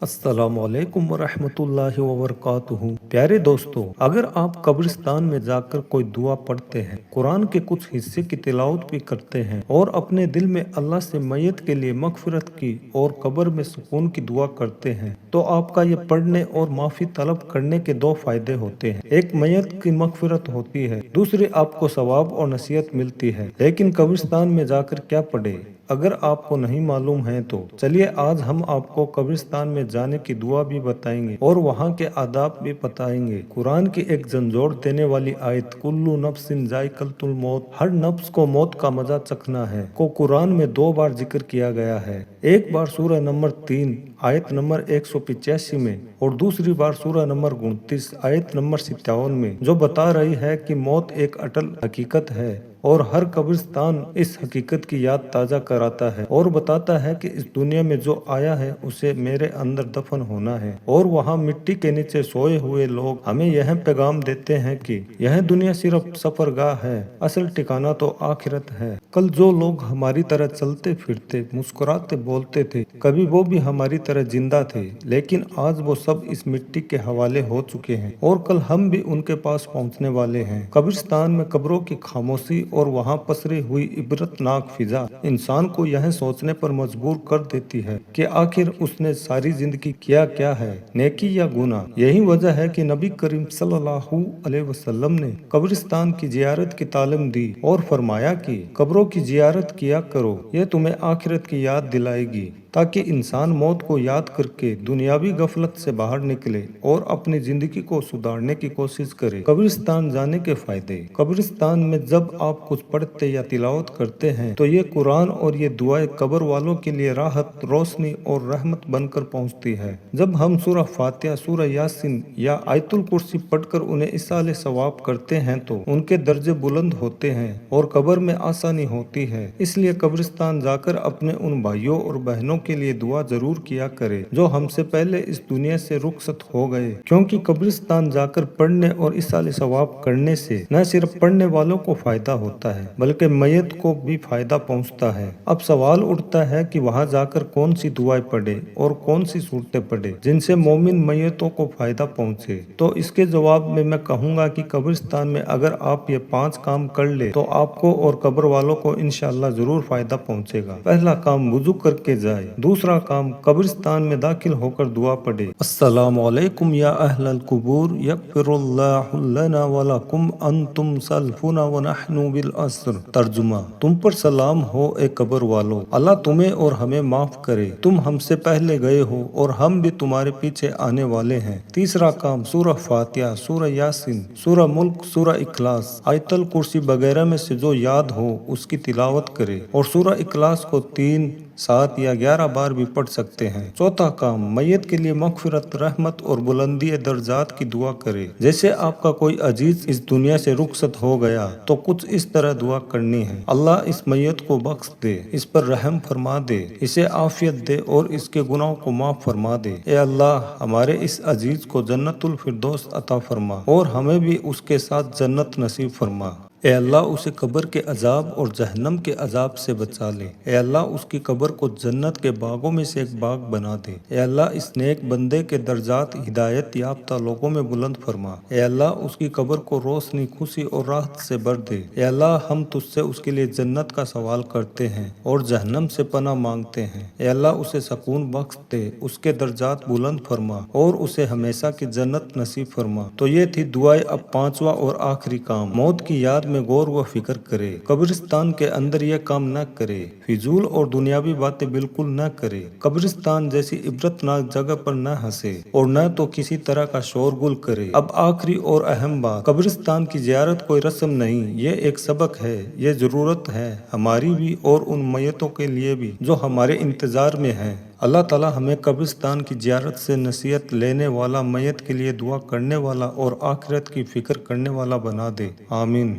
अस्सलाम वालेकुम वरहमतुल्लाहि वबरकातुहू। प्यारे दोस्तों, अगर आप कब्रिस्तान में जाकर कोई दुआ पढ़ते हैं, कुरान के कुछ हिस्से की तिलावत भी करते हैं और अपने दिल में अल्लाह से मैयत के लिए मगफिरत की और कब्र में सुकून की दुआ करते हैं, तो आपका ये पढ़ने और माफ़ी तलब करने के दो फायदे होते हैं। एक, मैयत की मगफिरत होती है, दूसरी, आपको सवाब और नसीहत मिलती है। लेकिन कब्रिस्तान में जाकर क्या पढ़े? अगर आपको नहीं मालूम है तो चलिए आज हम आपको कब्रिस्तान में जाने की दुआ भी बताएंगे और वहाँ के आदाब भी बताएंगे। कुरान की एक झंझोड़ देने वाली आयत, कुल्लू नफ्सिन जायकतुल मौत, हर नफ्स को मौत का मजा चखना है, को कुरान में 2 बार जिक्र किया गया है। एक बार सूरह नंबर 3 आयत नंबर 185 में और दूसरी बार सूरह नंबर 29 आयत नंबर 57 में, जो बता रही है कि मौत एक अटल हकीकत है और हर कब्रिस्तान इस हकीकत की याद ताज़ा कराता है और बताता है कि इस दुनिया में जो आया है उसे मेरे अंदर दफन होना है। और वहाँ मिट्टी के नीचे सोए हुए लोग हमें यह पैगाम देते हैं कि यह दुनिया सिर्फ सफरगाह है, असल ठिकाना तो आखिरत है। कल जो लोग हमारी तरह चलते फिरते मुस्कुराते बोलते थे, कभी वो भी हमारी तरह जिंदा थे, लेकिन आज वो सब इस मिट्टी के हवाले हो चुके हैं और कल हम भी उनके पास पहुंचने वाले हैं। कब्रिस्तान में कब्रों की खामोशी और वहाँ पसरी हुई इबरतनाक फिजा इंसान को यह सोचने पर मजबूर कर देती है कि आखिर उसने सारी जिंदगी किया क्या है, नेकी या गुनाह। यही वजह है कि नबी करीम सल्लल्लाहु अलैहि वसल्लम ने कब्रिस्तान की जियारत की तालीम दी और फरमाया कि कब्रों की जियारत किया करो, यह तुम्हें आखिरत की याद दिलाएगी, ताकि इंसान मौत को याद करके दुनियावी गफलत से बाहर निकले और अपनी जिंदगी को सुधारने की कोशिश करे। कब्रिस्तान जाने के फायदे। कब्रिस्तान में जब आप कुछ पढ़ते या तिलावत करते हैं तो ये कुरान और ये दुआएं कब्र वालों के लिए राहत, रोशनी और रहमत बनकर पहुंचती है। जब हम सूरह फातिहा, सूरह यासीन या आयतुल कुर्सी पढ़कर उन्हें इसाले सवाब करते हैं तो उनके दर्जे बुलंद होते हैं और कब्र में आसानी होती है। इसलिए कब्रिस्तान जाकर अपने उन भाइयों और बहनों के लिए दुआ जरूर किया करे जो हमसे पहले इस दुनिया से रुखसत हो गए, क्योंकि कब्रिस्तान जाकर पढ़ने और इसाले सवाब करने से न सिर्फ पढ़ने वालों को फायदा होता है बल्कि मैयत को भी फायदा पहुंचता है। अब सवाल उठता है कि वहां जाकर कौन सी दुआएं पढ़े और कौन सी सूरतें पढ़े जिनसे मोमिन मैयतों को फायदा पहुंचे। तो इसके जवाब में मैं कहूँगा कि कब्रिस्तान में अगर आप ये 5 काम कर ले तो आपको और कब्र वालों को इंशाअल्लाह जरूर फायदा पहुंचेगा। पहला काम, वुजू करके जाए। दूसरा काम, कब्रिस्तान में दाखिल होकर दुआ पढ़े। अस्सलामु अलैकुम या अहलल कुबूर यगफिरुल्लाहु लना व लकुम अंतुम सल्फुना व नहनु बिल अस्र। तर्जुमा, तुम पर सलाम हो ए कब्र वालों, अल्लाह तुम्हें और हमें माफ करे, तुम हमसे पहले गए हो और हम भी तुम्हारे पीछे आने वाले हैं। तीसरा काम, सूरह फातिहा, सूरह यासीन, सूरह मुल्क, सूरह इखलास, आयतल कुर्सी वगैरह में से जो याद हो उसकी तिलावत करे और सूरह इखलास को 3, 7 या 11 बार भी पढ़ सकते हैं। चौथा काम, मैयत के लिए मगफिरत, रहमत और बुलंदी दर्जात की दुआ करे। जैसे आपका कोई अजीज इस दुनिया से रुखसत हो गया तो कुछ इस तरह दुआ करनी है, अल्लाह इस मैयत को बख्श दे, इस पर रहम फरमा दे, इसे आफियत दे और इसके गुनाहों को माफ फरमा दे। ए अल्लाह, हमारे इस अजीज को जन्नतुल फिरदौस अता फरमा और हमें भी उसके साथ जन्नत नसीब फरमा। ए अल्लाह, उसे कब्र के अजाब और जहन्नम के अजाब से बचा ले। ए अल्लाह, उसकी कब्र को जन्नत के बागों में से एक बाग बना दे। ए अल्लाह, इस नेक बंदे के दर्जात हिदायत याफ्ता लोगों में बुलंद फरमा। ए अल्लाह, उसकी कब्र को रोशनी, खुशी और राहत से भर दे। ए अल्लाह, हम तुझसे उसके लिए जन्नत का सवाल करते हैं और जहन्नम से पनाह मांगते हैं। ए अल्लाह, उसे सुकून बख्श दे, उसके दर्जात बुलंद फरमा और उसे हमेशा की जन्नत नसीब फरमा। तो ये थी दुआएं। अब 5वां और आखिरी काम, मौत की याद में गौर व फिक्र करे। कब्रिस्तान के अंदर यह काम न करे, फिजूल और दुनियावी बातें बिल्कुल न करे। कब्रिस्तान जैसी इबरतनाक जगह पर न हंसे और न तो किसी तरह का शोरगुल करे। अब आखिरी और अहम बात, कब्रिस्तान की जियारत कोई रस्म नहीं, ये एक सबक है, ये जरूरत है हमारी भी और उन मैयतों के लिए भी जो हमारे इंतजार में हैं। अल्लाह ताला हमें कब्रिस्तान की जियारत से नसीहत लेने वाला, मैयत के लिए दुआ करने वाला और आखिरत की फिक्र करने वाला बना दे। आमीन।